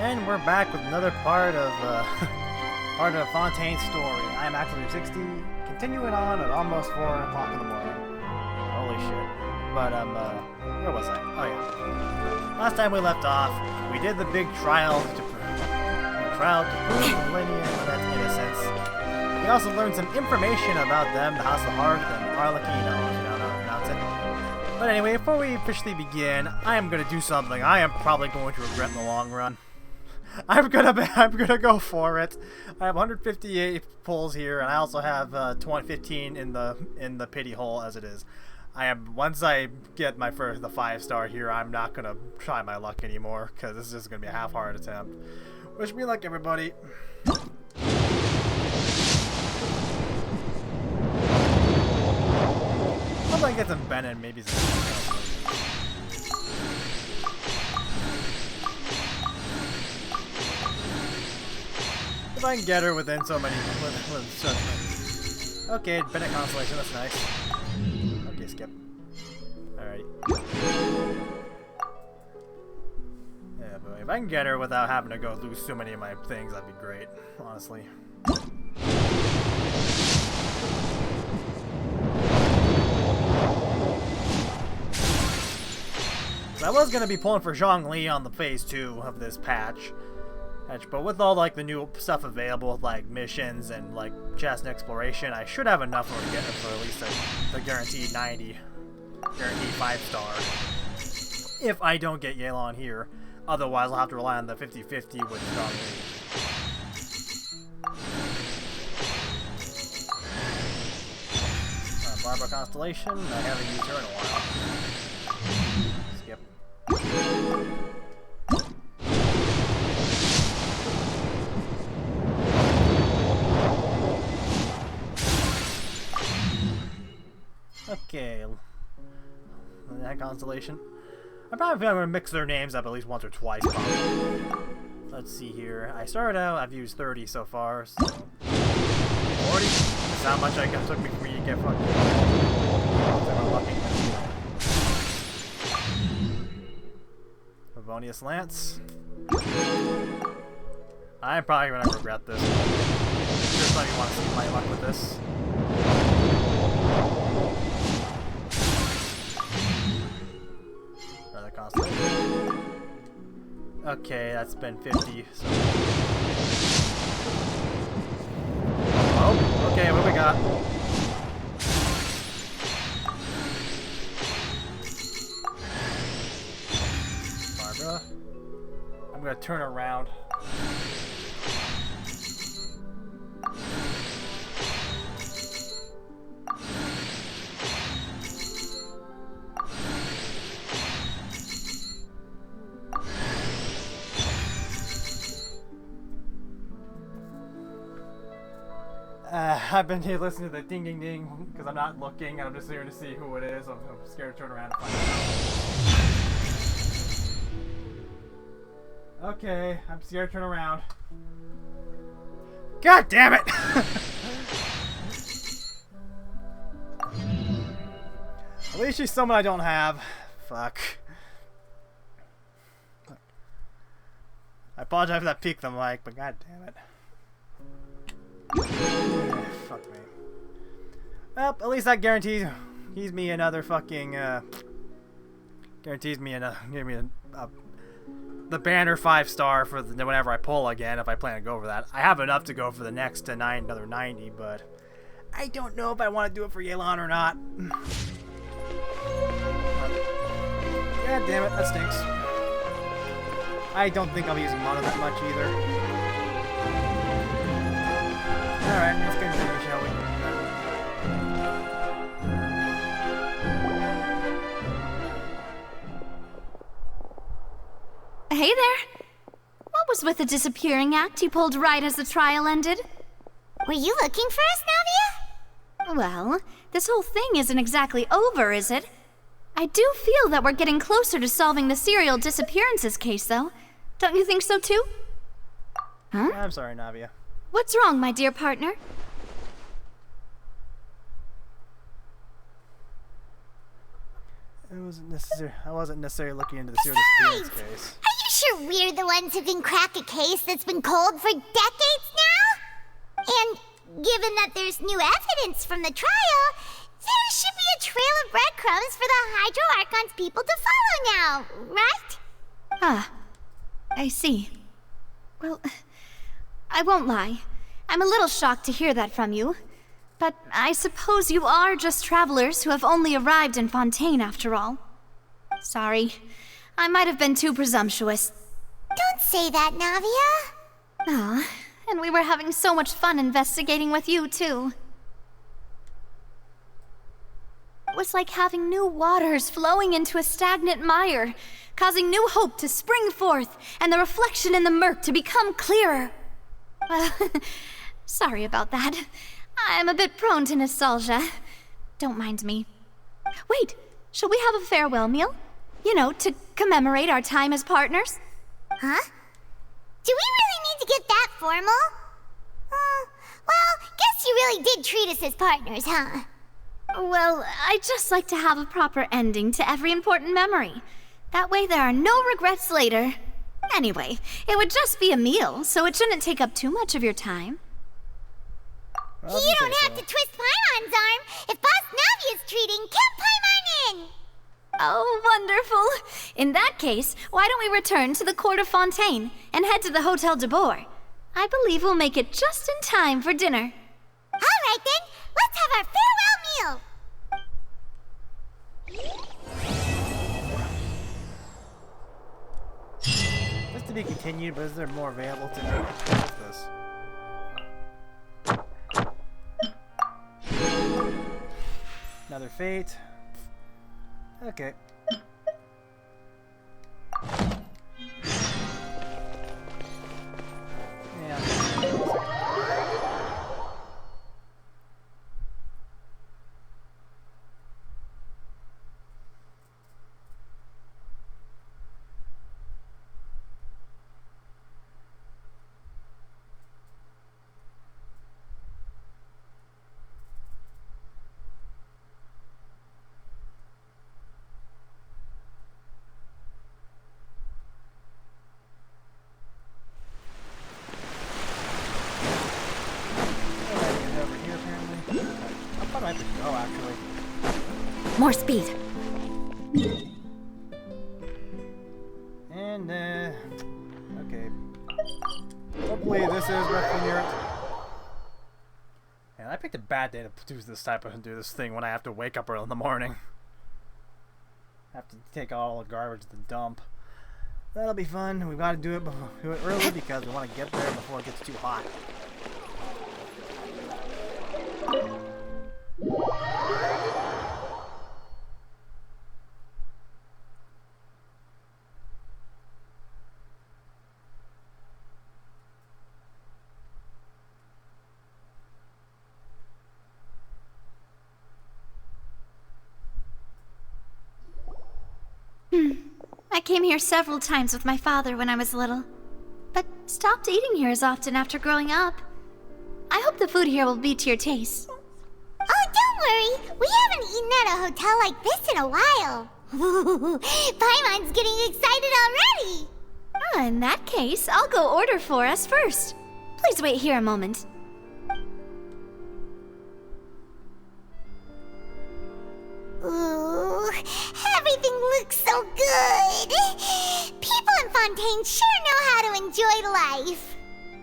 And we're back with another part of Fontaine's story. I am actually 60, continuing on at almost 4 o'clock in the morning. Holy shit. But, where was I? Oh yeah. Last time we left off, we did the big trial to prove Millennium's innocence. We also learned some information about them, the House of Hearth, and Arlecchino, if you don't know how to pronounce it. But anyway, before we officially begin, I am gonna do something I am probably going to regret in the long run. I'm gonna go for it. I have 158 pulls here, and I also have 15 in the pity hole as it is. Once I get the 5-star here, I'm not gonna try my luck anymore because this is just gonna be a half-hearted attempt. Wish me luck, everybody. Hope I can get some Bennett, maybe some. If I can get her within so many, okay, Bennett Constellation, that's nice. Okay, skip. Alright. Yeah, but if I can get her without having to go lose so many of my things, that'd be great, honestly. I was gonna be pulling for Zhongli on the phase 2 of this patch, but with all like the new stuff available, like missions and like chest and exploration, I should have enough to get it for at least the guaranteed 90, guaranteed 5-star. If I don't get Yelan here, otherwise I'll have to rely on the 50-50 with Zhongli. Barbara Constellation, I haven't used her in a while. Skip. Okay. That Constellation. I probably feel I'm going to mix their names up at least once or twice, probably. Let's see here. I started out, I've used 30 so far, so... 40? That's how much it took me for me to get fucking... Favonius Lance. I'm probably going to regret this. Sure, some of you want to see my luck with this. Another Constellation. Okay, that's been 50. So. Oh, okay, what do we got? Barbara. I'm gonna turn around. I've been here listening to the ding ding ding because I'm not looking and I'm just here to see who it is. I'm scared to turn around and find out. Okay, I'm scared to turn around. God damn it! At least she's someone I don't have. Fuck. I apologize for that peek the mic, but god damn it. Fuck me. Well, at least that guarantees me another fucking, guarantees me the banner 5-star for whenever I pull again, if I plan to go for that. I have enough to go for the next another 90, but I don't know if I want to do it for Yelan or not. God damn it, that stinks. I don't think I'll be using mana that much either. Alright, let's continue, shall we? Hey there! What was with the disappearing act you pulled right as the trial ended? Were you looking for us, Navia? Well, this whole thing isn't exactly over, is it? I do feel that we're getting closer to solving the serial disappearances case, though. Don't you think so, too? Huh? I'm sorry, Navia. What's wrong, my dear partner? I wasn't necessarily looking into the serial disappearance case. Are you sure we're the ones who can crack a case that's been cold for decades now? And given that there's new evidence from the trial, there should be a trail of breadcrumbs for the Hydro Archon's people to follow now, right? Ah, I see. Well, I won't lie. I'm a little shocked to hear that from you. But I suppose you are just travelers who have only arrived in Fontaine after all. Sorry. I might have been too presumptuous. Don't say that, Navia. Ah, and we were having so much fun investigating with you, too. It was like having new waters flowing into a stagnant mire, causing new hope to spring forth, and the reflection in the murk to become clearer. Sorry about that. I'm a bit prone to nostalgia. Don't mind me. Wait, shall we have a farewell meal? You know, to commemorate our time as partners? Huh? Do we really need to get that formal? Well, guess you really did treat us as partners, huh? Well, I'd just like to have a proper ending to every important memory. That way there are no regrets later. Anyway, it would just be a meal, so it shouldn't take up too much of your time. Well, you don't have to twist Paimon's arm. If Boss Navi is treating, count Paimon in! Oh, wonderful. In that case, why don't we return to the court of Fontaine and head to the Hotel de Boer? I believe we'll make it just in time for dinner. All right then, let's have our farewell meal. This to be continued, but is there more available to me? What's this? Another fate. Okay. Yeah. I have to go, actually. More speed. And, okay. Hopefully this is roughly near it. Man, I picked a bad day to do this thing when I have to wake up early in the morning. I have to take all the garbage to the dump. That'll be fun. We've got to do it early because we want to get there before it gets too hot. I came here several times with my father when I was little, but stopped eating here as often after growing up. I hope the food here will be to your taste. Oh, don't worry. We haven't eaten at a hotel like this in a while. Paimon's getting excited already. In that case, I'll go order for us first. Please wait here a moment. Ooh, everything looks so good. People in Fontaine sure know how to enjoy life.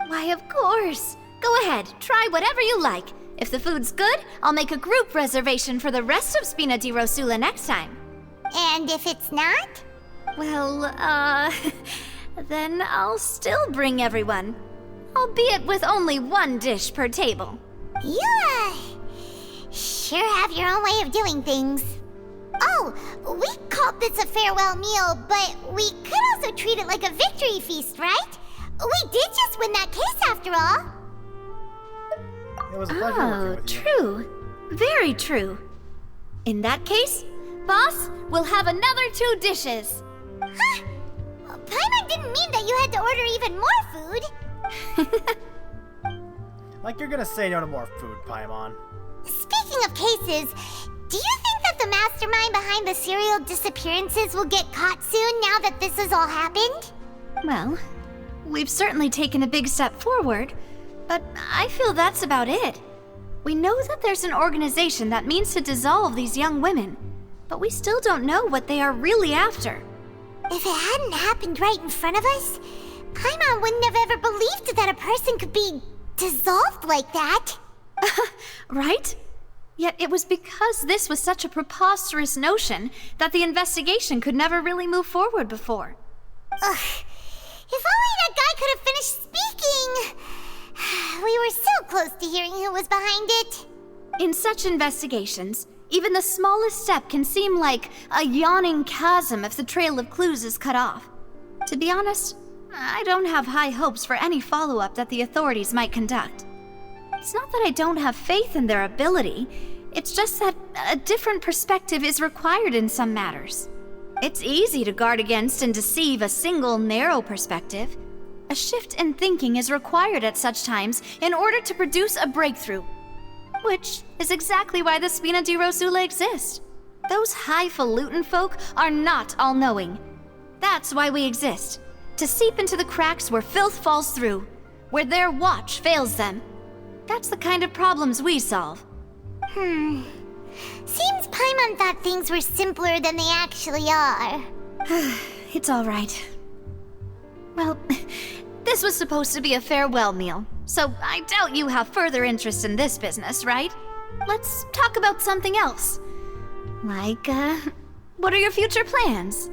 Why, of course. Go ahead, try whatever you like. If the food's good, I'll make a group reservation for the rest of Spina di Rosula next time. And if it's not? Well, then I'll still bring everyone. Albeit with only one dish per table. You, sure have your own way of doing things. Oh, we called this a farewell meal, but we could also treat it like a victory feast, right? We did just win that case after all. It was a pleasure working with you. True. Very true. In that case, boss, we'll have another 2 dishes. Huh? Paimon didn't mean that you had to order even more food. Like you're gonna say no to more food, Paimon. Speaking of cases, do you think that the mastermind behind the serial disappearances will get caught soon now that this has all happened? Well, we've certainly taken a big step forward, but I feel that's about it. We know that there's an organization that means to dissolve these young women, but we still don't know what they are really after. If it hadn't happened right in front of us, Paimon wouldn't have ever believed that a person could be dissolved like that. Right? Yet it was because this was such a preposterous notion that the investigation could never really move forward before. Ugh. If only that guy could have finished speaking! We were so close to hearing who was behind it. In such investigations, even the smallest step can seem like a yawning chasm if the trail of clues is cut off. To be honest, I don't have high hopes for any follow-up that the authorities might conduct. It's not that I don't have faith in their ability, it's just that a different perspective is required in some matters. It's easy to guard against and deceive a single narrow perspective. A shift in thinking is required at such times in order to produce a breakthrough. Which is exactly why the Spina di Rosula exist. Those highfalutin folk are not all-knowing. That's why we exist. To seep into the cracks where filth falls through, where their watch fails them. That's the kind of problems we solve. Seems Paimon thought things were simpler than they actually are. It's all right. Well, this was supposed to be a farewell meal, so I doubt you have further interest in this business, right? Let's talk about something else. Like, what are your future plans?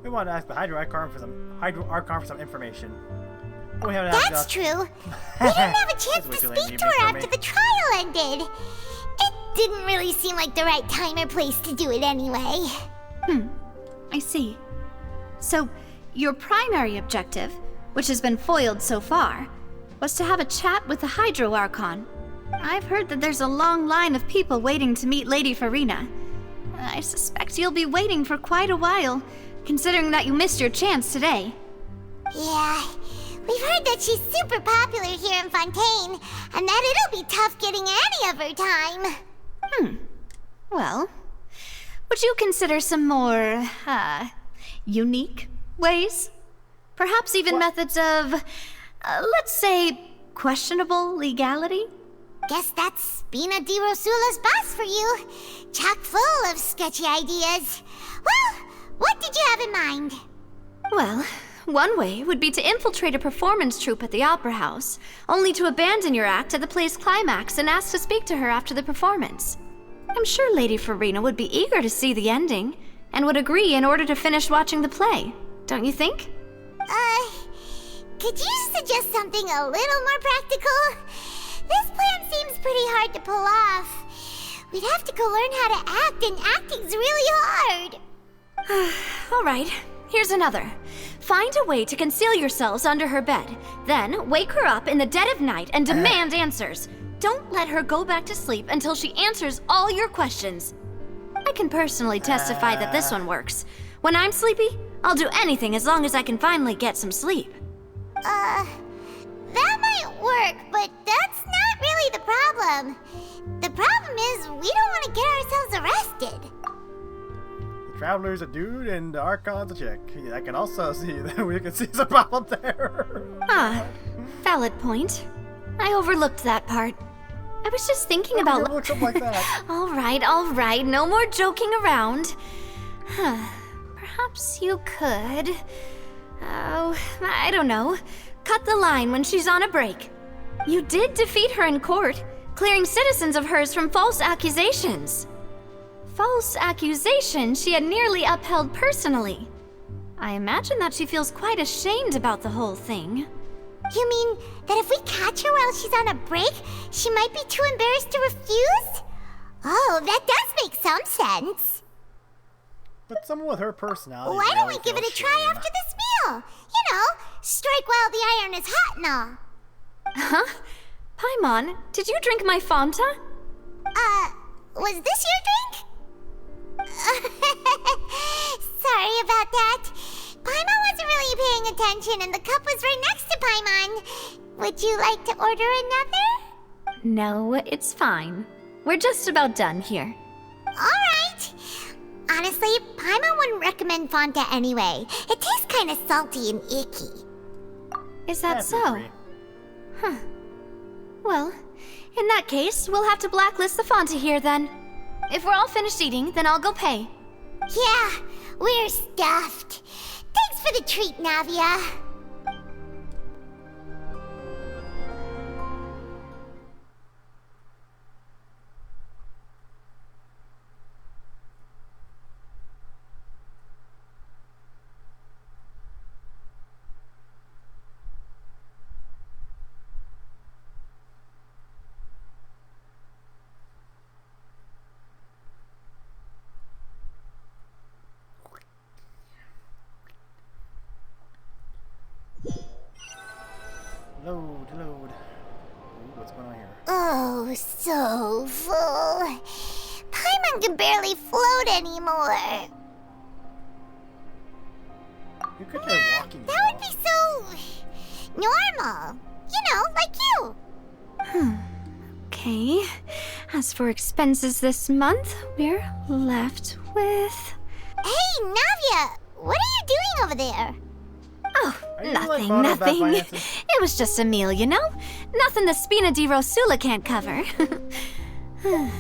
We want to ask the Hydro Archon for some information. We haven't That's true. We didn't have a chance to speak to her after the trial ended. It didn't really seem like the right time or place to do it anyway. I see. So, your primary objective, which has been foiled so far, was to have a chat with the Hydro Archon. I've heard that there's a long line of people waiting to meet Lady Farina. I suspect you'll be waiting for quite a while, considering that you missed your chance today. Yeah, we've heard that she's super popular here in Fontaine, and that it'll be tough getting any of her time. Well, would you consider some more, unique ways? Perhaps even methods of, let's say, questionable legality? Guess that's Spina di Rosula's boss for you. Chock full of sketchy ideas. Well, what did you have in mind? Well, one way would be to infiltrate a performance troupe at the Opera House, only to abandon your act at the play's climax and ask to speak to her after the performance. I'm sure Lady Farina would be eager to see the ending, and would agree in order to finish watching the play, don't you think? Could you suggest something a little more practical? This plan seems pretty hard to pull off. We'd have to go learn how to act, and acting's really hard. All right, here's another. Find a way to conceal yourselves under her bed. Then wake her up in the dead of night and demand answers. Don't let her go back to sleep until she answers all your questions. I can personally testify that this one works. When I'm sleepy, I'll do anything as long as I can finally get some sleep. That might work, but that's not really the problem. The problem is we don't want to get ourselves arrested. The Traveler's a dude and the Archon's a chick. Yeah, I can also see that we can see some problem there. Valid point. I overlooked that part. I was just thinking about... Look something like that. All right, no more joking around. Perhaps you could... Oh, I don't know. Cut the line when she's on a break. You did defeat her in court, clearing citizens of hers from false accusations. False accusations she had nearly upheld personally. I imagine that she feels quite ashamed about the whole thing. You mean that if we catch her while she's on a break, she might be too embarrassed to refuse? Oh, that does make some sense. But someone with her personality. Why don't really we give it a feels try shame. after this meal? You know, strike while the iron is hot and all. Huh? Paimon, did you drink my Fanta? Was this your drink? Sorry about that. Paimon wasn't really paying attention and the cup was right next to Paimon. Would you like to order another? No, it's fine. We're just about done here. Alright. Honestly, Paimon wouldn't recommend Fontaine anyway. It tastes kind of salty and icky. Is that That's so? agree. Huh. Well, in that case, we'll have to blacklist the Fonta here then. If we're all finished eating, then I'll go pay. Yeah, we're stuffed. Thanks for the treat, Navia. Load. Ooh, what's going on here? Oh, so full. Paimon can barely float anymore. You could try walking. That would be so normal. You know, like you. Okay. As for expenses this month, we're left with... Hey, Navia, what are you doing over there? Oh, Are you, like, nothing, bothered about nothing. finances? It was just a meal, you know? Nothing the Spina di Rosula can't cover. That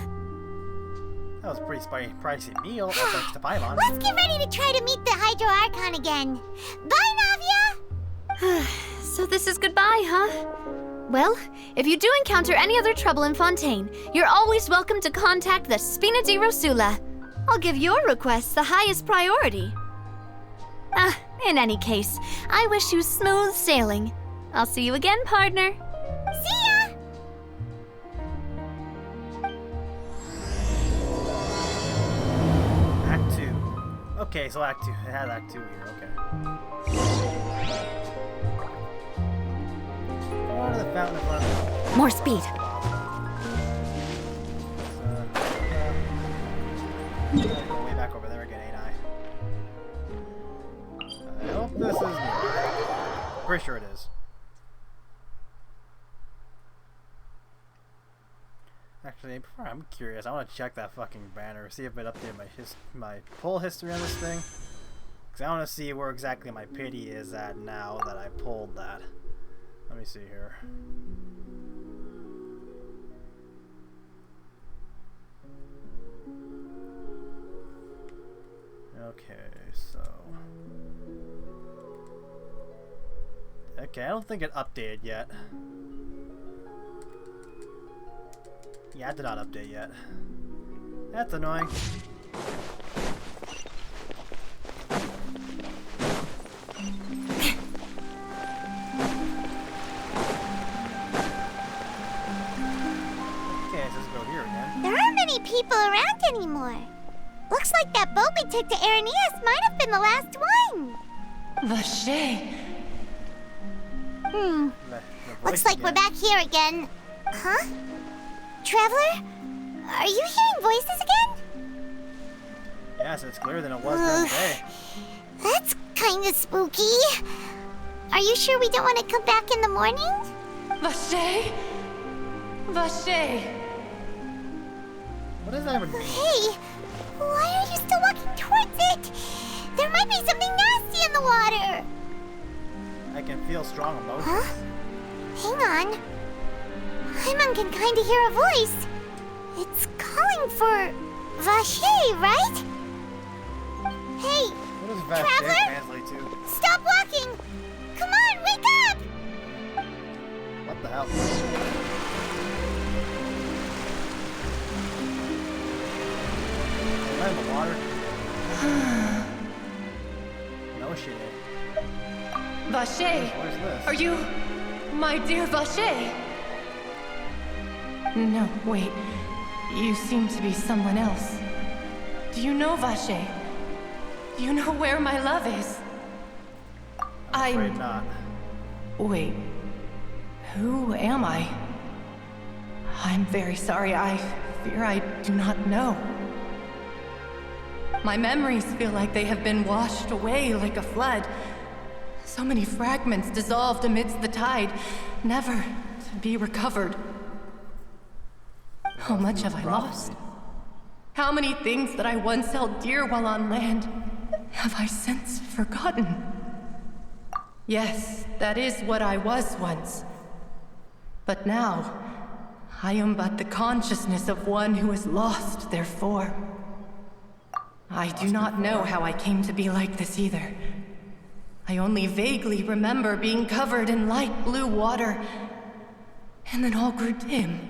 was a pretty pricey meal, all thanks to Paimon. Let's get ready to try to meet the Hydro Archon again. Bye, Navia! So this is goodbye, huh? Well, if you do encounter any other trouble in Fontaine, you're always welcome to contact the Spina di Rosula. I'll give your requests the highest priority. In any case, I wish you smooth sailing. I'll see you again, partner. See ya! Act 2. Okay, so Act 2. It had Act 2 here, okay. Go to the fountain of love. More speed. Go way back over there again, ain't I? I hope this is new. Pretty sure it is. Actually, before I'm curious, I want to check that fucking banner, see if it updated my pull history on this thing. Because I want to see where exactly my pity is at now that I pulled that. Let me see here. Okay, so... Okay, I don't think it updated yet. Yeah, it did not update yet. That's annoying. Okay, so let's go here again. There aren't many people around anymore. Looks like that boat we took to Araneas might have been the last one. Vache. Looks like we're back here again. Huh? Traveler? Are you hearing voices again? Yes, it's clearer than it was during the day. That's kind of spooky. Are you sure we don't want to come back in the morning? Vache. Vache. What does that even mean? Hey, why are you still walking towards it? There might be something nasty in the water. I can feel strong emotions. Huh? Hang on. Paimon can kind of hear a voice. It's calling for Vache, right? Hey, What does Vache Traveler? translate to? stop walking! Come on, wake up! What the hell? Am I in the water? No shit. Vache. What is this? Are you my dear Vache? No, wait. You seem to be someone else. Do you know Vache? Do you know where my love is? I'm afraid not. Wait. Who am I? I'm very sorry. I fear I do not know. My memories feel like they have been washed away like a flood. So many fragments dissolved amidst the tide, never to be recovered. How much have I lost? How many things that I once held dear while on land have I since forgotten? Yes, that is what I was once. But now, I am but the consciousness of one who has lost their form. I do not know how I came to be like this either. I only vaguely remember being covered in light blue water, and then all grew dim.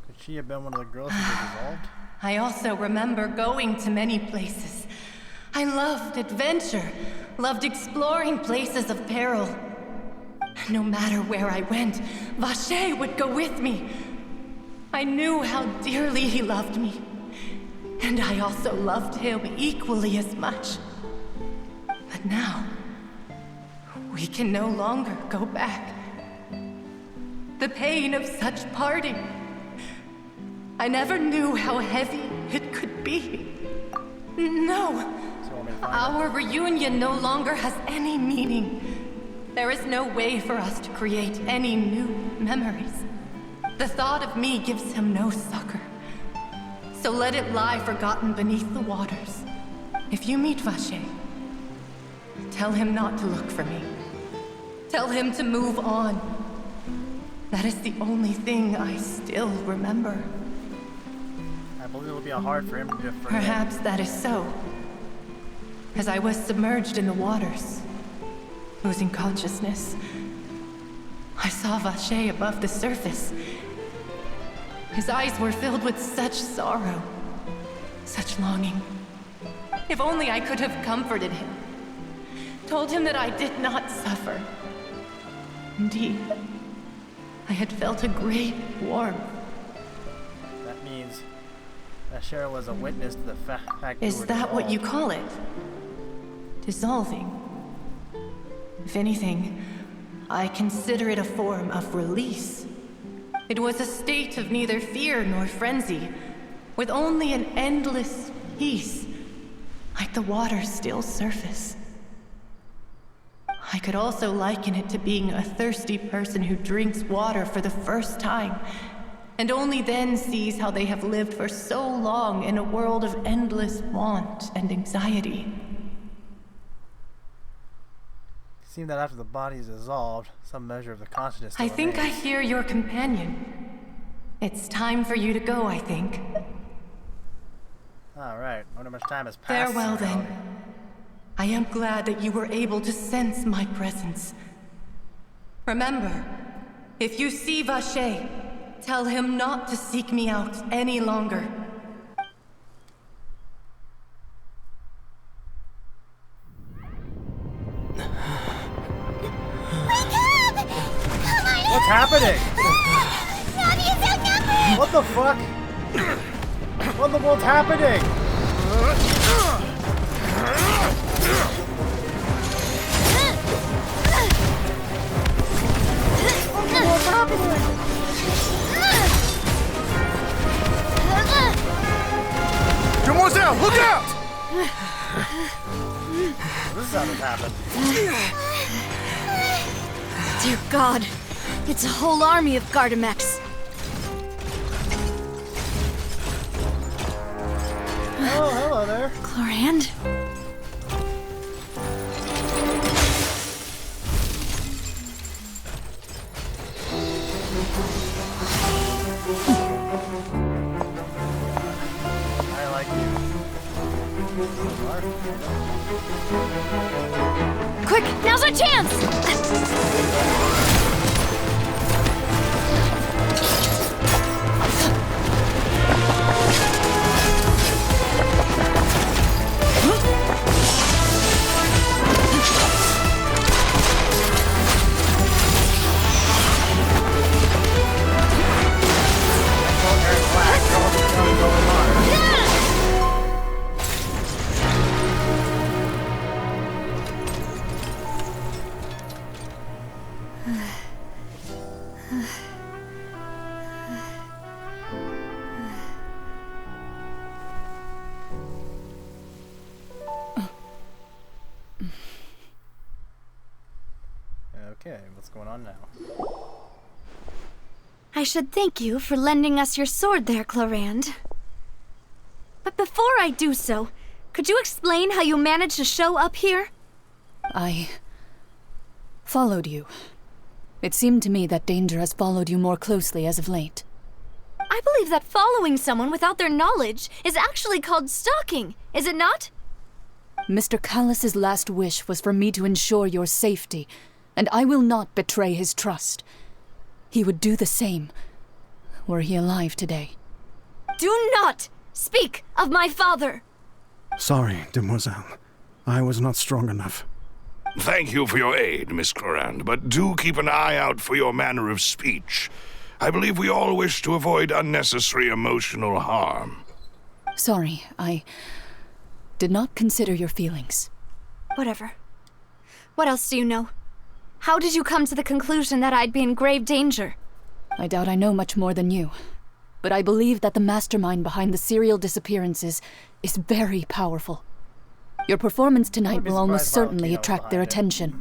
Could she have been one of the girls who was dissolved? I also remember going to many places. I loved adventure, loved exploring places of peril. No matter where I went, Vacher would go with me. I knew how dearly he loved me, and I also loved him equally as much. But now, we can no longer go back. The pain of such parting, I never knew how heavy it could be. No, So you want me to find her? our reunion no longer has any meaning. There is no way for us to create any new memories. The thought of me gives him no succor. So let it lie forgotten beneath the waters. If you meet Vacher, tell him not to look for me. Tell him to move on. That is the only thing I still remember. I believe it'll be hard for him to forget. Perhaps that is so. As I was submerged in the waters, losing consciousness, I saw Vacher above the surface. His eyes were filled with such sorrow, such longing. If only I could have comforted him, told him that I did not suffer. Indeed, I had felt a great warmth. That means that Cheryl was a witness to the fact you Is were that what you dissolved. call it? Dissolving? If anything, I consider it a form of release. It was a state of neither fear nor frenzy, with only an endless peace, like the water's still surface. I could also liken it to being a thirsty person who drinks water for the first time, and only then sees how they have lived for so long in a world of endless want and anxiety. It seemed that after the body is dissolved, some measure of the consciousness still I think I remains. hear your companion. It's time for you to go, I think. Alright, I wonder how much time has passed. Farewell, in reality. then. I am glad that you were able to sense my presence. Remember, if you see Vacher, tell him not to seek me out any longer. What's happening? Navi's outnumbered! What the fuck? What in the world's happening? What's happening? Demoiselle, look out! This is how this happened. Dear God, it's a whole army of Gardamex. Oh, hello there. Chlorand? I like you. Quick, now's our chance! Okay, what's going on now? I should thank you for lending us your sword there, Clarand. But before I do so, could you explain how you managed to show up here? I followed you. It seemed to me that danger has followed you more closely as of late. I believe that following someone without their knowledge is actually called stalking, is it not? Mr. Callus's last wish was for me to ensure your safety, and I will not betray his trust. He would do the same, were he alive today. Do not speak of my father! Sorry, demoiselle. I was not strong enough. Thank you for your aid, Miss Clarand, but do keep an eye out for your manner of speech. I believe we all wish to avoid unnecessary emotional harm. Sorry, I did not consider your feelings. Whatever. What else do you know? How did you come to the conclusion that I'd be in grave danger? I doubt I know much more than you, but I believe that the mastermind behind the serial disappearances is very powerful. Your performance tonight will almost certainly attract their attention.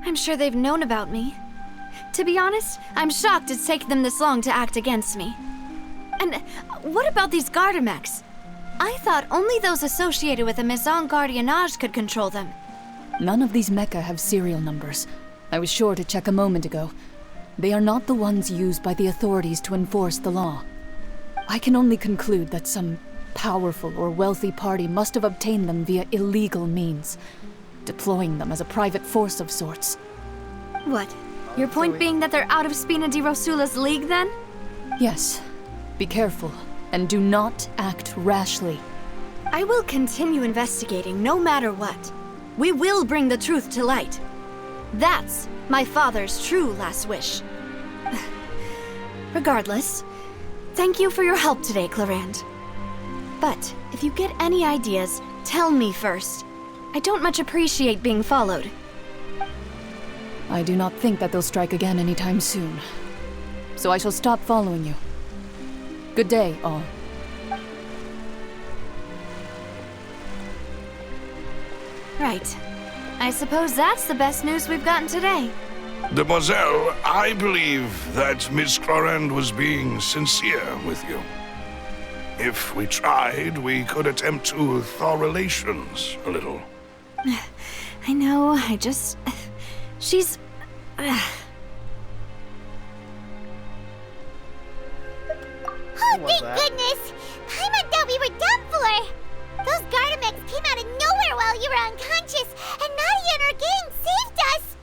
I'm sure they've known about me. To be honest, I'm shocked it's taken them this long to act against me. And what about these Gardamex? I thought only those associated with the Maison Gardiennage could control them. None of these mecha have serial numbers. I was sure to check a moment ago. They are not the ones used by the authorities to enforce the law. I can only conclude that some powerful or wealthy party must have obtained them via illegal means, deploying them as a private force of sorts. What? Your point being that they're out of Spina di Rosula's league, then? Yes. Be careful, and do not act rashly. I will continue investigating no matter what. We will bring the truth to light. That's my father's true last wish. Regardless, thank you for your help today, Clarand. But if you get any ideas, tell me first. I don't much appreciate being followed. I do not think that they'll strike again anytime soon. So I shall stop following you. Good day, all. Right. I suppose that's the best news we've gotten today. Demoiselle, I believe that Miss Clarand was being sincere with you. If we tried, we could attempt to thaw relations a little. I know, she's... Oh, thank goodness! Paimon thought we were done for! Those Gardamex came out of nowhere while you were unconscious, and Nadia and her gang saved us!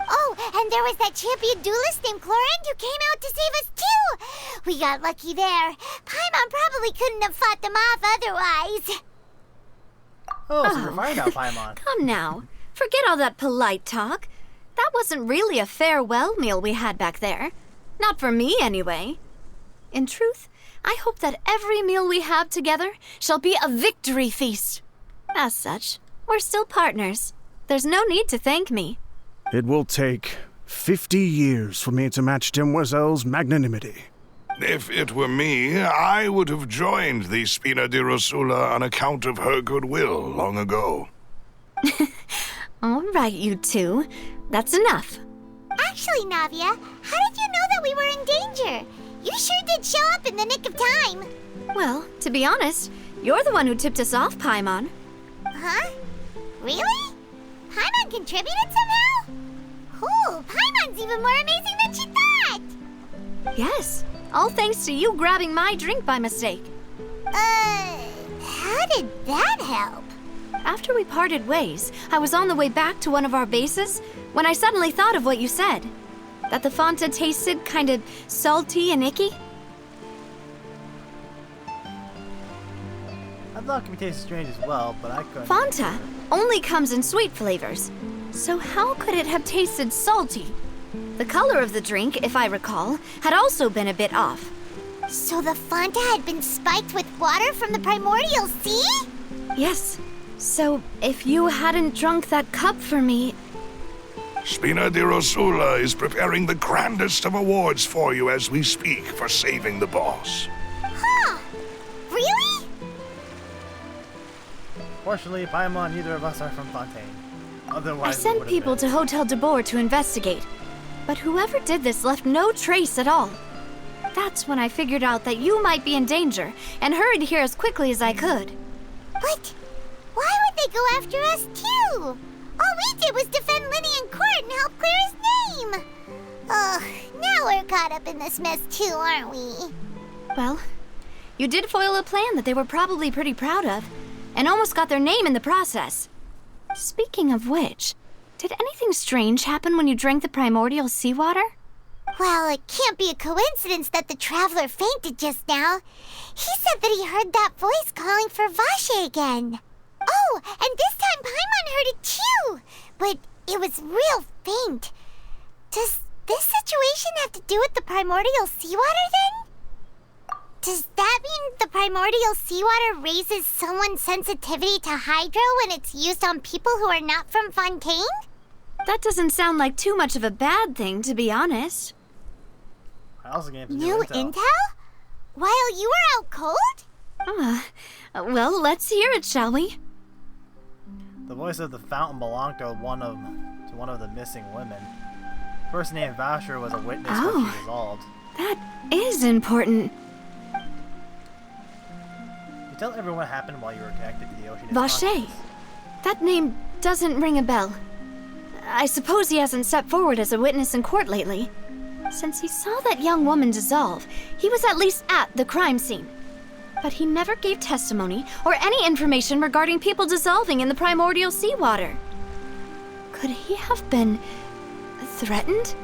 Oh, and there was that champion duelist named Clarand who came out to save us too! We got lucky there. Paimon probably couldn't have fought them off otherwise. Oh, so you're fine now, Paimon. Come now. Forget all that polite talk. That wasn't really a farewell meal we had back there. Not for me, anyway. In truth, I hope that every meal we have together shall be a victory feast. As such, we're still partners. There's no need to thank me. It will take 50 years for me to match Demoiselle's magnanimity. If it were me, I would have joined the Spina di Rosula on account of her goodwill long ago. All right, you two. That's enough. Actually, Navia, how did you know that we were in danger? You sure did show up in the nick of time. Well, to be honest, you're the one who tipped us off, Paimon. Huh? Really? Paimon contributed somehow? Ooh, Paimon's even more amazing than she thought! Yes, all thanks to you grabbing my drink by mistake. How did that help? After we parted ways, I was on the way back to one of our bases when I suddenly thought of what you said. That the Fanta tasted kind of salty and icky. I thought it could taste strange as well, but I couldn't. Fanta only comes in sweet flavors. So how could it have tasted salty? The color of the drink, if I recall, had also been a bit off. So the Fanta had been spiked with water from the primordial sea? Yes. So if you hadn't drunk that cup for me... Spina di Rosula is preparing the grandest of awards for you as we speak for saving the boss. Huh. Really? Fortunately, Paimon, neither of us are from Fontaine. Otherwise, I sent people to Hotel de Boer to investigate. But whoever did this left no trace at all. That's when I figured out that you might be in danger and hurried here as quickly as I could. But why would they go after us too? All we did was defend Lenny in court and help clear his name. Ugh, now we're caught up in this mess too, aren't we? Well, you did foil a plan that they were probably pretty proud of, and almost got their name in the process. Speaking of which, did anything strange happen when you drank the primordial seawater? Well, it can't be a coincidence that the traveler fainted just now. He said that he heard that voice calling for Vache again. Oh, and this time Paimon heard it too, but it was real faint. Does this situation have to do with the primordial seawater then? Does that mean the primordial seawater raises someone's sensitivity to hydro when it's used on people who are not from Fontaine? That doesn't sound like too much of a bad thing, to be honest. I also gained some New intel? While you were out cold? Well, let's hear it, shall we? The voice of the fountain belonged to one of the missing women. The person named Vasher was a witness when she dissolved. That is important. You tell everyone what happened while you were connected to the ocean. Vache. That name doesn't ring a bell. I suppose he hasn't stepped forward as a witness in court lately. Since he saw that young woman dissolve, he was at least at the crime scene. But he never gave testimony or any information regarding people dissolving in the primordial seawater. Could he have been threatened?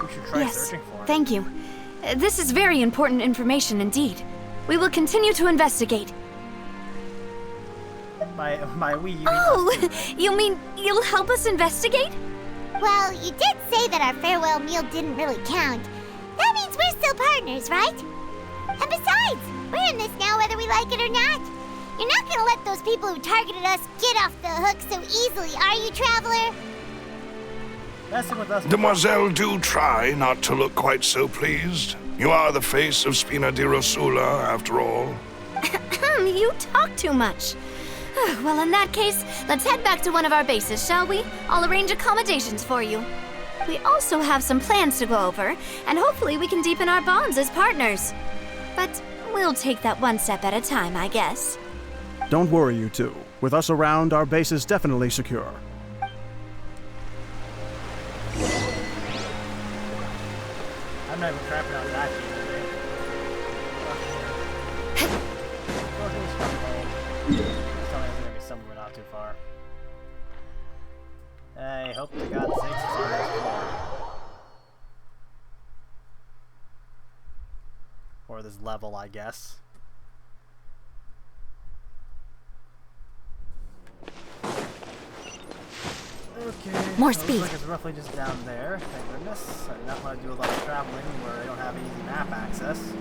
We should try searching for him. Thank you. This is very important information indeed. We will continue to investigate. By we, you mean Oh, you mean you'll help us investigate? Well, you did say that our farewell meal didn't really count. That means we're still partners, right? And besides, we're in this now whether we like it or not. You're not gonna let those people who targeted us get off the hook so easily, are you, Traveler? messing with us. Demoiselle, do try not to look quite so pleased. You are the face of Spina di Rosula, after all. You talk too much. Well, in that case, let's head back to one of our bases, shall we? I'll arrange accommodations for you. We also have some plans to go over, and hopefully we can deepen our bonds as partners. But we'll take that one step at a time, I guess. Don't worry, you two. With us around, our base is definitely secure. I'm not even trapping out that shit today. Tell me there's gonna be somewhere not too far. I hope to God sakes it's on this floor. Or this level, I guess. Okay. More so speed. Looks like it's roughly just down there. Thank goodness. I do not want to do a lot of traveling where I don't have easy map access.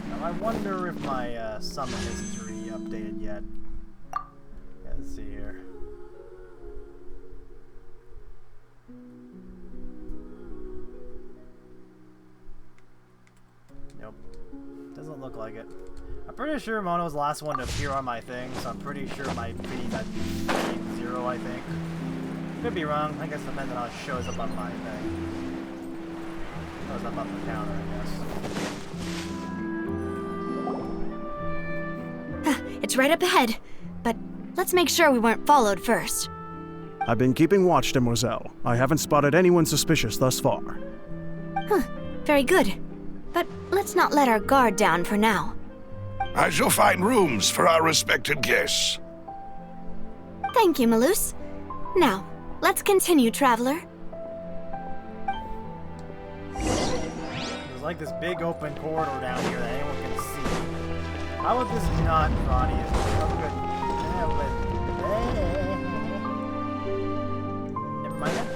Now I wonder if my summon isn't updated yet. Yeah, let's see here. Nope. Doesn't look like it. I'm pretty sure Mona was the last one to appear on my thing, so I'm pretty sure my feed's at 0, I think. Could be wrong. I guess it depends on how it shows up on my thing. Shows up on the counter, I guess. It's right up ahead, but let's make sure we weren't followed first. I've been keeping watch, Demoiselle. I haven't spotted anyone suspicious thus far. Very good. But let's not let our guard down for now. I shall find rooms for our respected guests. Thank you, Malus. Now, let's continue, Traveler. There's like this big open corridor down here that anyone can see. How would this not be obvious? Never mind that.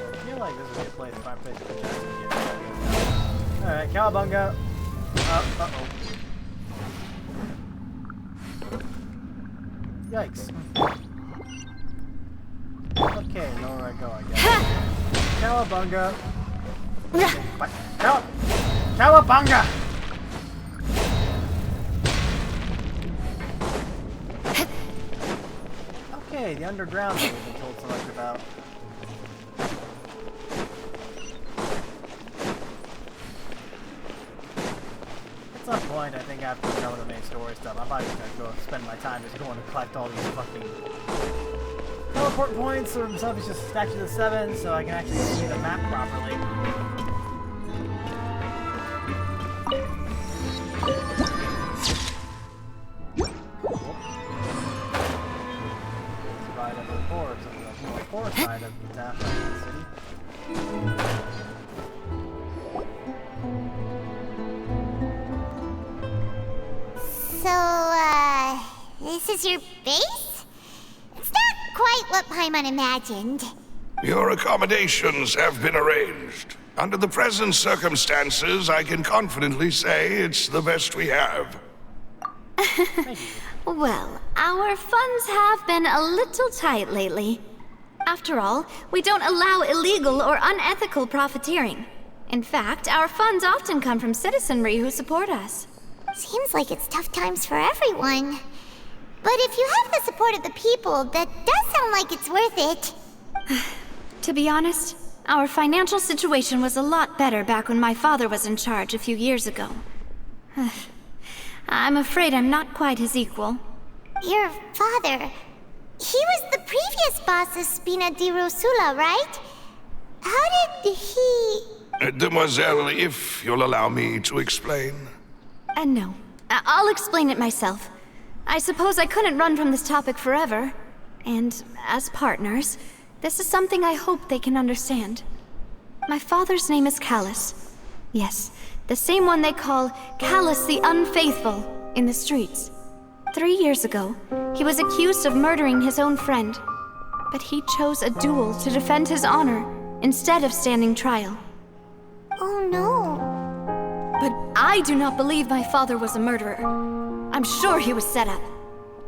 I feel like this would be a place, fine place to put chest here. Alright, Cowabunga. Uh-oh. Yikes. Okay, lower I go, I guess. Cowabunga. Cowabunga! Hey, the underground that we've been told so much about. At some point, I think after the done with the main story stuff, I'm probably just gonna go spend my time just going to collect all these fucking teleport points, or himself is just Statue of the Seven, so I can actually see the map properly. Side of the forest, the more forest side of the town, the city. So, this is your base? It's not quite what Paimon imagined. Your accommodations have been arranged. Under the present circumstances, I can confidently say it's the best we have. Well, our funds have been a little tight lately. After all, we don't allow illegal or unethical profiteering. In fact, our funds often come from citizenry who support us. Seems like it's tough times for everyone. But if you have the support of the people, that does sound like it's worth it. To be honest, our financial situation was a lot better back when my father was in charge a few years ago. I'm afraid I'm not quite his equal. Your father... he was the previous boss of Spina di Rosula, right? How did he... Demoiselle, if you'll allow me to explain. No. I'll explain it myself. I suppose I couldn't run from this topic forever. And as partners, this is something I hope they can understand. My father's name is Callus. Yes, the same one they call Callus the Unfaithful in the streets. 3 years ago, he was accused of murdering his own friend. But he chose a duel to defend his honor instead of standing trial. Oh no. But I do not believe my father was a murderer. I'm sure he was set up.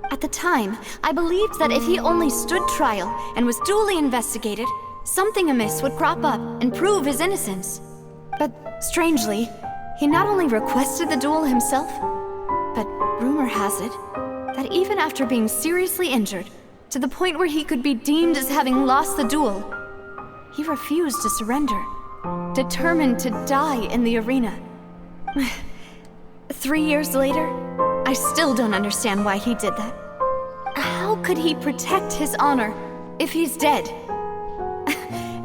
At the time, I believed that if he only stood trial and was duly investigated, something amiss would crop up and prove his innocence. But strangely, he not only requested the duel himself, but rumor has it that even after being seriously injured, to the point where he could be deemed as having lost the duel, he refused to surrender, determined to die in the arena. 3 years later, I still don't understand why he did that. How could he protect his honor if he's dead?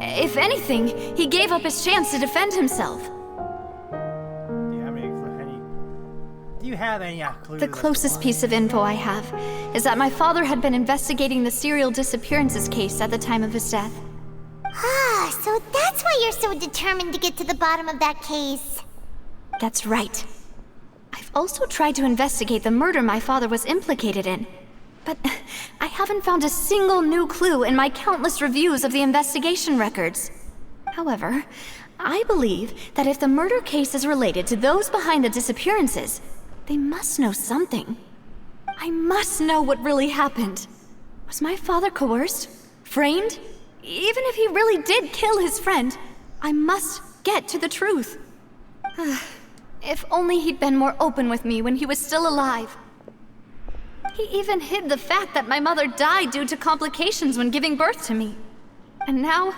If anything, he gave up his chance to defend himself. Do you have any clue? The closest piece of info I have is that my father had been investigating the serial disappearances case at the time of his death. Ah, so that's why you're so determined to get to the bottom of that case. That's right. I've also tried to investigate the murder my father was implicated in, but I haven't found a single new clue in my countless reviews of the investigation records. However, I believe that if the murder case is related to those behind the disappearances, they must know something. I must know what really happened. Was my father coerced? Framed? Even if he really did kill his friend, I must get to the truth. If only he'd been more open with me when he was still alive. He even hid the fact that my mother died due to complications when giving birth to me. And now,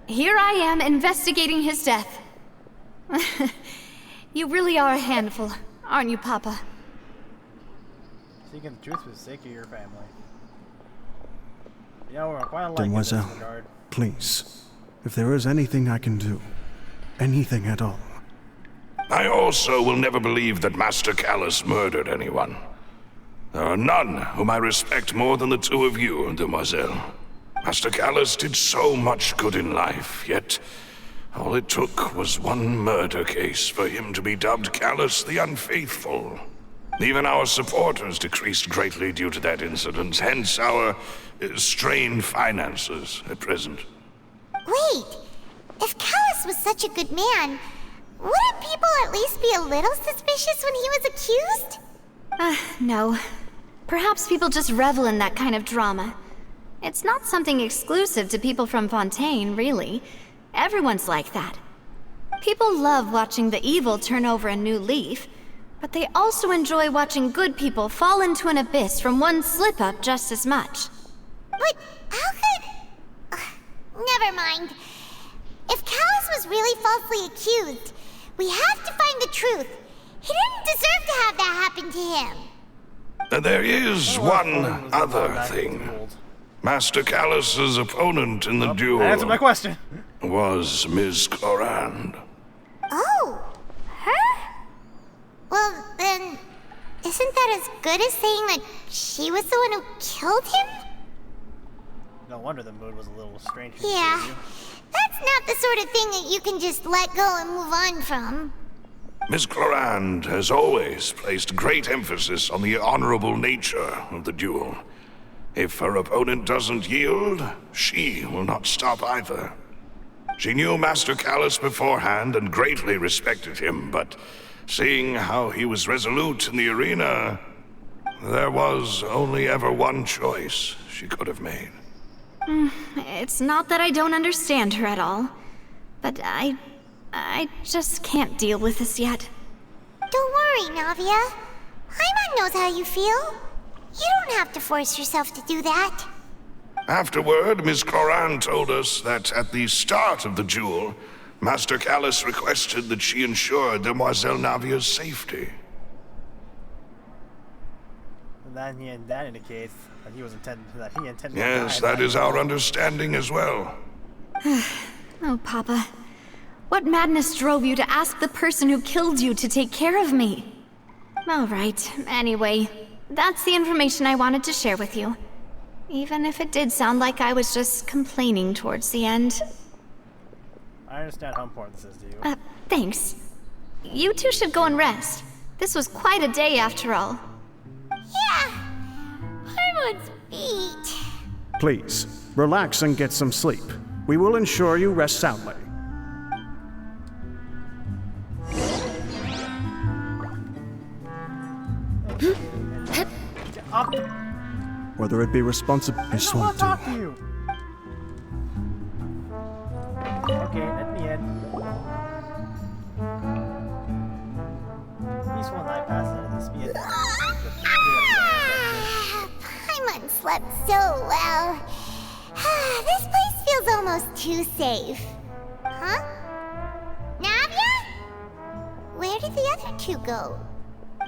here I am investigating his death. You really are a handful, aren't you, Papa? Seeking the truth for the sake of your family. You know, we're quite alike in this Demoiselle, regard. please, if there is anything I can do, anything at all. I also will never believe that Master Callus murdered anyone. There are none whom I respect more than the two of you, Demoiselle. Master Callus did so much good in life, yet all it took was one murder case for him to be dubbed Callus the Unfaithful. Even our supporters decreased greatly due to that incident, hence our strained finances at present. Wait, if Callus was such a good man, wouldn't people at least be a little suspicious when he was accused? No. Perhaps people just revel in that kind of drama. It's not something exclusive to people from Fontaine, really. Everyone's like that. People love watching the evil turn over a new leaf, but they also enjoy watching good people fall into an abyss from one slip-up just as much. But how could... never mind. If Callus was really falsely accused, we have to find the truth. He didn't deserve to have that happen to him. There is one other thing. Master Callus's opponent in the duel Answer my question. was Ms. Clorand. Oh, her? Well, then, isn't that as good as saying that she was the one who killed him? No wonder the mood was a little strange. Yeah, that's not the sort of thing that you can just let go and move on from. Ms. Clorand has always placed great emphasis on the honorable nature of the duel. If her opponent doesn't yield, she will not stop either. She knew Master Callus beforehand and greatly respected him, but seeing how he was resolute in the arena, there was only ever one choice she could have made. It's not that I don't understand her at all, but I just can't deal with this yet. Don't worry, Navia. Paimon knows how you feel. You don't have to force yourself to do that. Afterward, Ms. Clorand told us that at the start of the duel, Master Callus requested that she ensure Demoiselle Navia's safety. And that indicates that he intended Yes, to die. that is our understanding as well. Oh, Papa. What madness drove you to ask the person who killed you to take care of me? All right, anyway, that's the information I wanted to share with you. Even if it did sound like I was just complaining towards the end. I understand how important this is to you. Thanks. You two should go and rest. This was quite a day after all. Yeah, Paimon's beat. Please, relax and get some sleep. We will ensure you rest soundly. Whether it be responsible... I don't want to talk to you. Okay, let me in. This one I pass into this meeting. Paimon slept so well. This place feels almost too safe. Huh? Navia? Where did the other two go?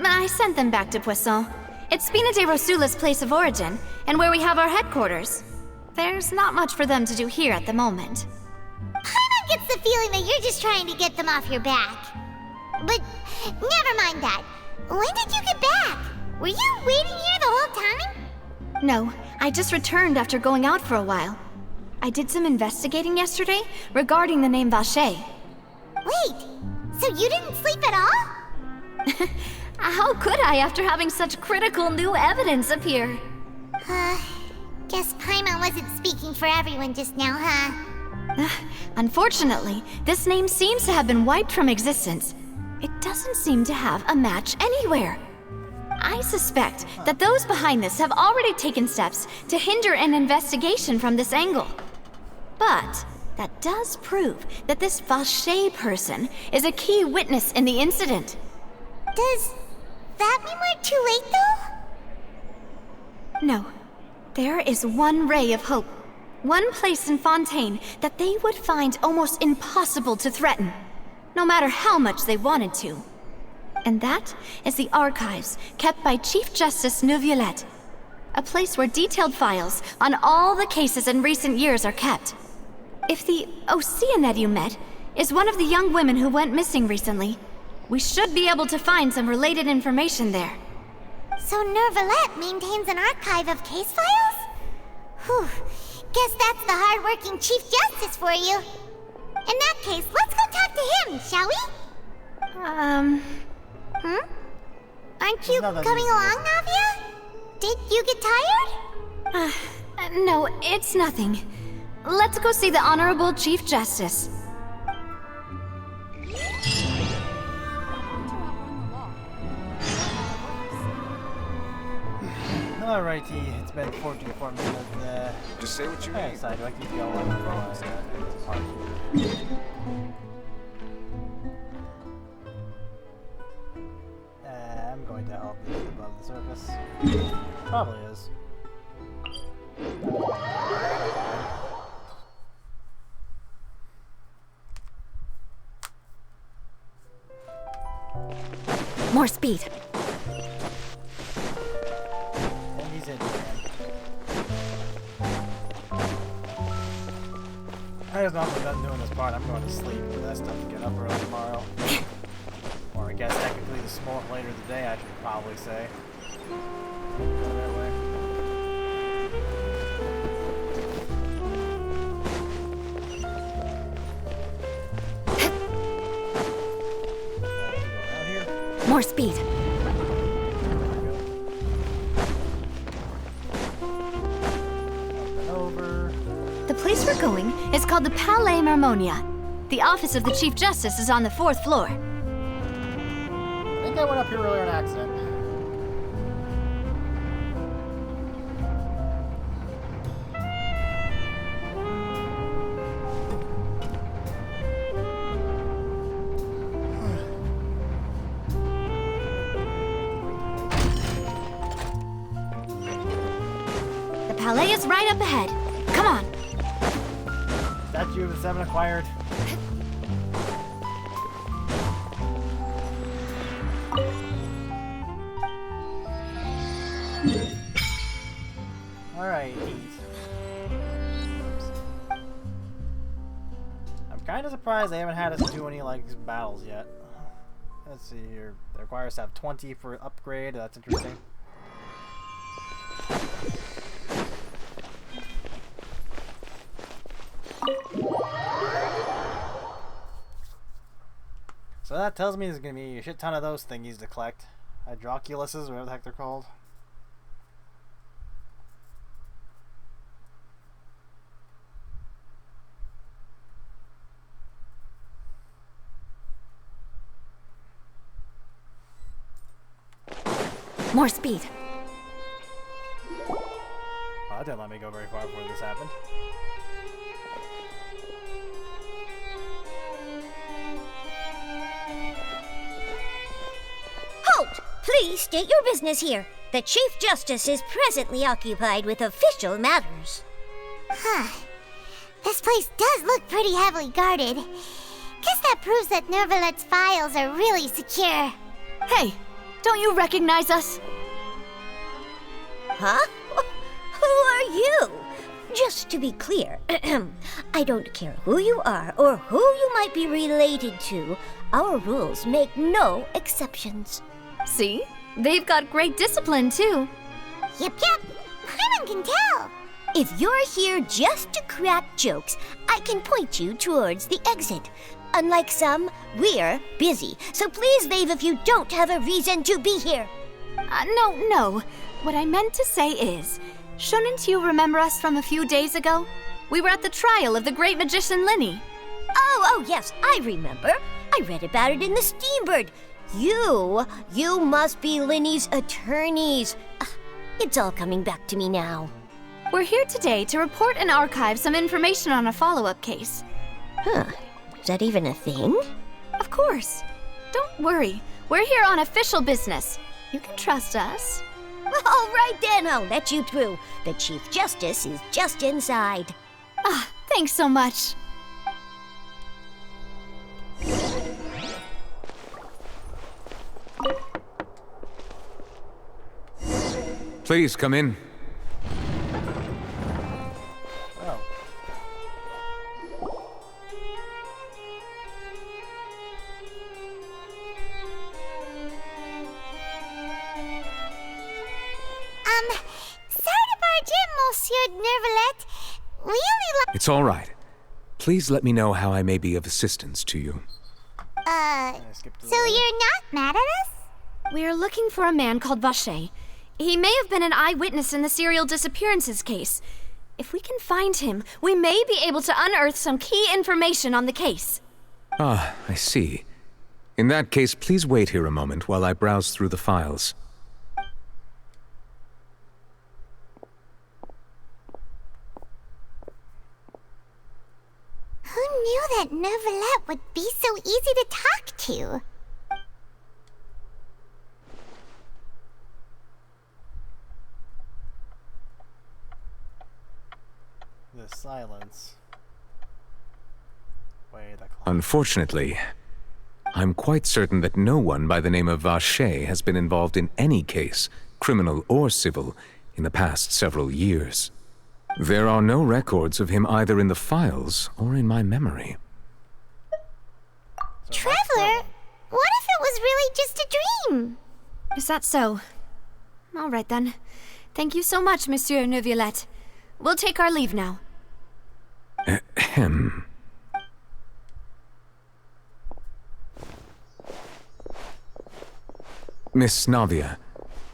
I sent them back to Poisson. It's Spina de Rosula's place of origin, and where we have our headquarters. There's not much for them to do here at the moment. Paimon gets the feeling that you're just trying to get them off your back. But never mind that. When did you get back? Were you waiting here the whole time? No, I just returned after going out for a while. I did some investigating yesterday regarding the name Vache. Wait, so you didn't sleep at all? How could I after having such critical new evidence appear? Guess Paimon wasn't speaking for everyone just now, huh? Unfortunately, this name seems to have been wiped from existence. It doesn't seem to have a match anywhere. I suspect that those behind this have already taken steps to hinder an investigation from this angle. But that does prove that this Vache person is a key witness in the incident. Does that mean we're too late, though? No. There is one ray of hope. One place in Fontaine that they would find almost impossible to threaten, no matter how much they wanted to. And that is the archives kept by Chief Justice Neuvillette, a place where detailed files on all the cases in recent years are kept. If the Oceanette you met is one of the young women who went missing recently, we should be able to find some related information there. So Neuvillette maintains an archive of case files? Whew. Guess that's the hard-working Chief Justice for you. In that case, let's go talk to him, shall we? Aren't you coming along, Navia? Did you get tired? No, it's nothing. Let's go see the Honorable Chief Justice. Alrighty, it's been 44 minutes. Just say what you I mean. decided do I keep going I'm going to help this above the surface. Probably is. More speed. And he's in again. I just not done doing this part. I'm going to sleep, but that's tough to get up early tomorrow. Or I guess technically later today, I should probably say. Go that way. More speed. The place we're going is called the Palais Marmonia. The office of the Chief Justice is on the 4th floor. I think I went up here earlier on accident. The Palais is right up ahead. Come on. Statue of the Seven acquired. Alright. I'm kind of surprised they haven't had us do any like battles yet. Let's see here. They require us to have 20 for upgrade. That's interesting. So that tells me there's gonna be a shit ton of those thingies to collect. Hydroculuses, whatever the heck they're called. More speed. Oh, that didn't let me go very far before this happened. Halt! Please state your business here. The Chief Justice is presently occupied with official matters. Huh. This place does look pretty heavily guarded. Guess that proves that Nervalet's files are really secure. Hey, don't you recognize us? Huh? Who are you? Just to be clear, I don't care who you are or who you might be related to. Our rules make no exceptions. See? They've got great discipline, too. Yep. Paimon can tell. If you're here just to crack jokes, I can point you towards the exit. Unlike some, we're busy, so please leave if you don't have a reason to be here. No. What I meant to say is, shouldn't you remember us from a few days ago? We were at the trial of the great magician Linny. Oh, yes, I remember. I read about it in the Steambird. You must be Linny's attorneys. It's all coming back to me now. We're here today to report and archive some information on a follow-up case. Huh. Is that even a thing? Of course. Don't worry. We're here on official business. You can trust us. All right then, I'll let you through. The Chief Justice is just inside. Thanks so much. Please come in. Oh. Sorry to barge in, Monsieur Nervalet. We only It's all right. Please let me know how I may be of assistance to you. So you're not mad at us? We're looking for a man called Vacher. He may have been an eyewitness in the serial disappearances case. If we can find him, we may be able to unearth some key information on the case. Ah, I see. In that case, please wait here a moment while I browse through the files. Who knew that Nervalet would be so easy to talk to? The silence. Wait, the clock. Unfortunately, I'm quite certain that no one by the name of Vacher has been involved in any case, criminal or civil, in the past several years. There are no records of him either in the files or in my memory. Traveler, what if it was really just a dream? Is that so? All right then. Thank you so much, Monsieur Neuvillette. We'll take our leave now. Ahem. Miss Navia,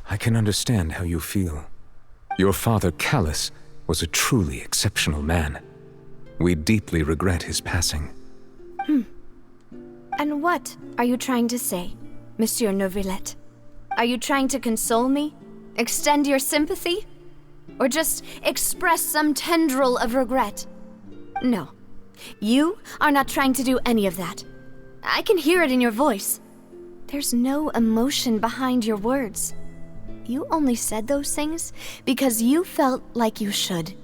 I can understand how you feel. Your father, Callus, was a truly exceptional man. We deeply regret his passing. And what are you trying to say, Monsieur Neuvillette? Are you trying to console me? Extend your sympathy? Or just express some tendril of regret? No. You are not trying to do any of that. I can hear it in your voice. There's no emotion behind your words. You only said those things because you felt like you should.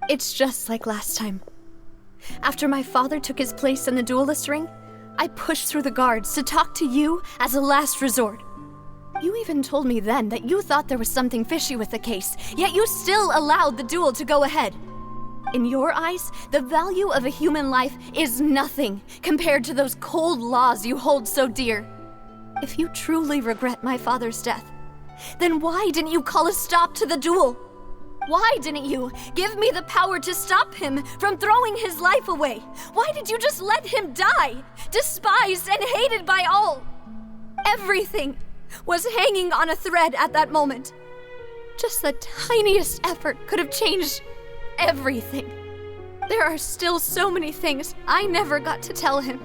It's just like last time. After my father took his place in the duelist ring, I pushed through the guards to talk to you as a last resort. You even told me then that you thought there was something fishy with the case, yet you still allowed the duel to go ahead. In your eyes, the value of a human life is nothing compared to those cold laws you hold so dear. If you truly regret my father's death, then why didn't you call a stop to the duel? Why didn't you give me the power to stop him from throwing his life away? Why did you just let him die, despised and hated by all? Everything was hanging on a thread at that moment. Just the tiniest effort could have changed everything. There are still so many things I never got to tell him.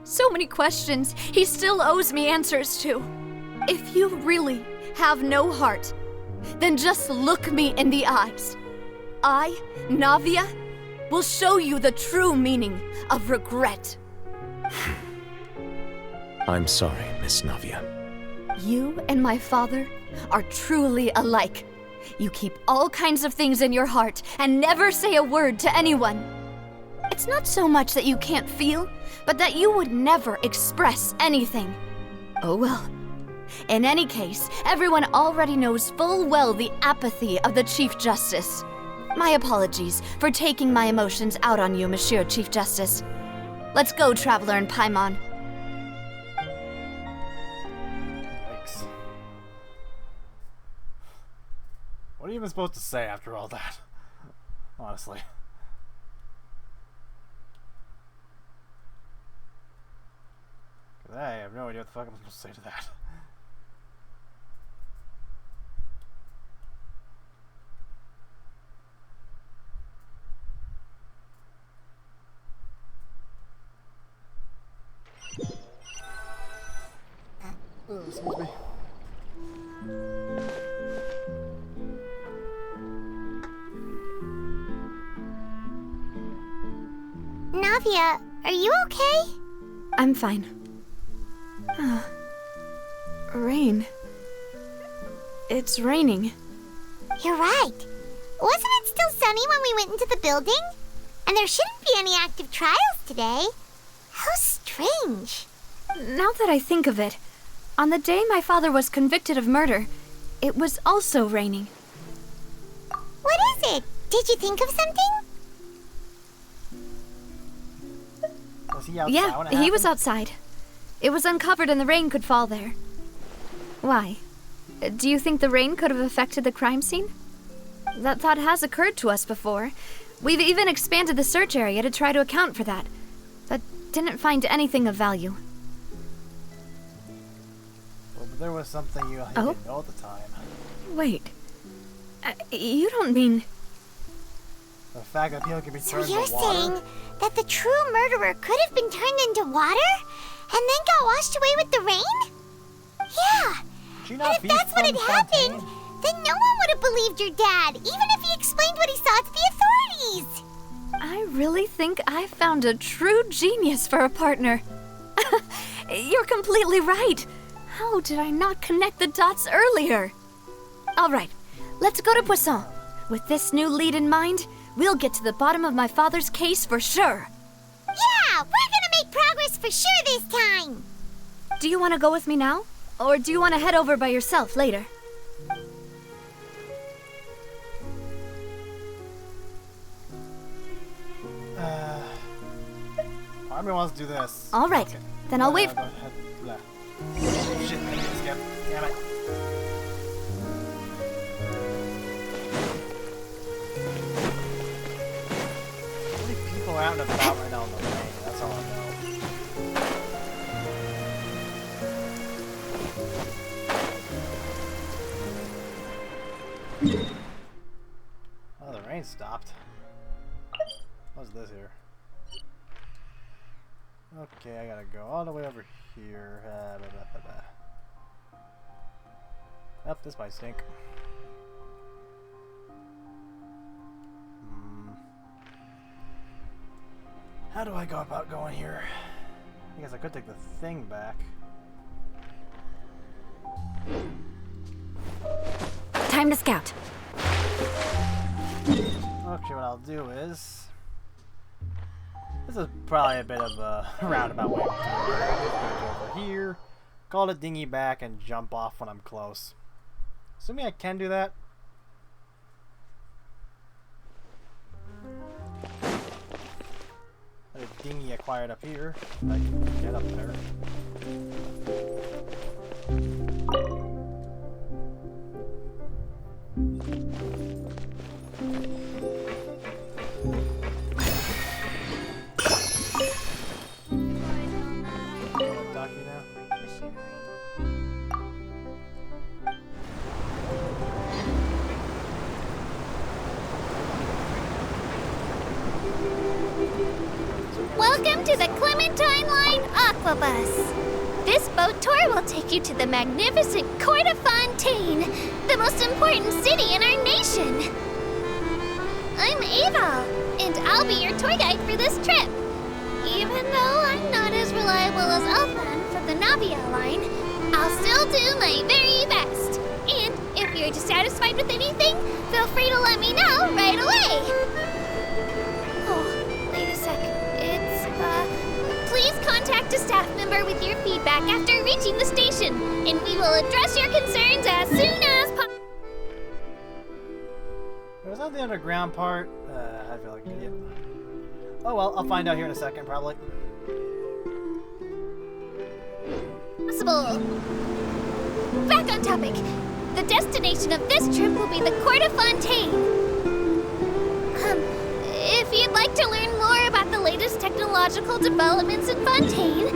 So many questions he still owes me answers to. If you really have no heart, then just look me in the eyes. I, Navia, will show you the true meaning of regret. I'm sorry, Miss Navia. You and my father are truly alike. You keep all kinds of things in your heart and never say a word to anyone. It's not so much that you can't feel, but that you would never express anything. Oh well. In any case, everyone already knows full well the apathy of the Chief Justice. My apologies for taking my emotions out on you, Monsieur Chief Justice. Let's go, Traveler and Paimon. Yikes. What are you even supposed to say after all that? Honestly. I have no idea what the fuck I'm supposed to say to that. Excuse me. Navia, are you okay? I'm fine. Rain. It's raining. You're right. Wasn't it still sunny when we went into the building? And there shouldn't be any active trials today. How strange. Now that I think of it, on the day my father was convicted of murder, it was also raining. What is it? Did you think of something? Was he outside when it Yeah, he was happened? outside. It was uncovered and the rain could fall there. Why? Do you think the rain could have affected the crime scene? That thought has occurred to us before. We've even expanded the search area to try to account for that, but didn't find anything of value. Well, but there was something you Oh? didn't know at the time. Wait. You don't mean... The fact that people can be So turned you're to water. saying that the true murderer could have been turned into water and then got washed away with the rain? Yeah. Did you And not if be that's what had from happened, Fontaine? then no one would have believed your dad, even if he explained what he saw to the authorities. I really think I found a true genius for a partner. You're completely right. How did I not connect the dots earlier? All right, let's go to Poisson. With this new lead in mind, we'll get to the bottom of my father's case for sure. Yeah! Yeah, we're gonna make progress for sure this time. Do you want to go with me now? Or do you want to head over by yourself later? Army wants to do this. All right, Okay. then I'll wait. Go ahead. Blah. Shit, I need to skip. Damn it. How many people are out and about right now in the rain? That's all I know. Oh, the rain stopped. What's this here? Okay, I gotta go all the way over here. Blah, blah, blah, blah. Yep, this might stink. How do I go about going here? I guess I could take the thing back. Time to scout. Okay, what I'll do is... This is probably a bit of a roundabout way to do it. I'm just gonna go over here, call the dinghy back, and jump off when I'm close. Assuming I can do that. There's a dinghy acquired up here. I can get up there. Welcome to the Clementine Line Aquabus. This boat tour will take you to the magnificent court of Fontaine, the most important city in our nation. I'm Ava, and I'll be your tour guide for this trip. Even though I'm not as reliable as Elfan from the Navia line, I'll still do my very best. And if you're dissatisfied with anything, feel free to let me know right away. Oh, wait a sec. Please contact a staff member with your feedback after reaching the station, and we will address your concerns as soon as possible. Was that the underground part? I feel like an idiot. Oh well, I'll find out here in a second, probably. Back on topic. The destination of this trip will be the court of Fontaine. If you'd like to learn more about the latest technological developments in Fontaine,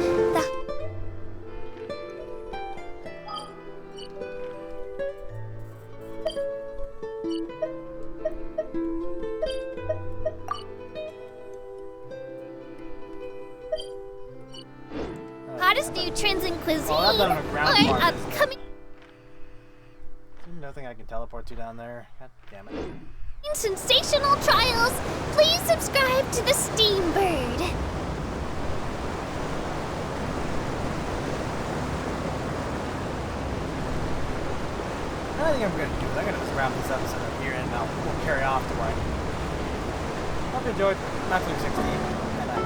hottest new trends in cuisine or upcoming Nothing I can teleport to down there. God damn it. sensational trials, please subscribe to the Steam Bird. I think I'm gonna do is I'm gonna just wrap this episode up here and we'll carry off to where I hope you enjoyed Max 16 and I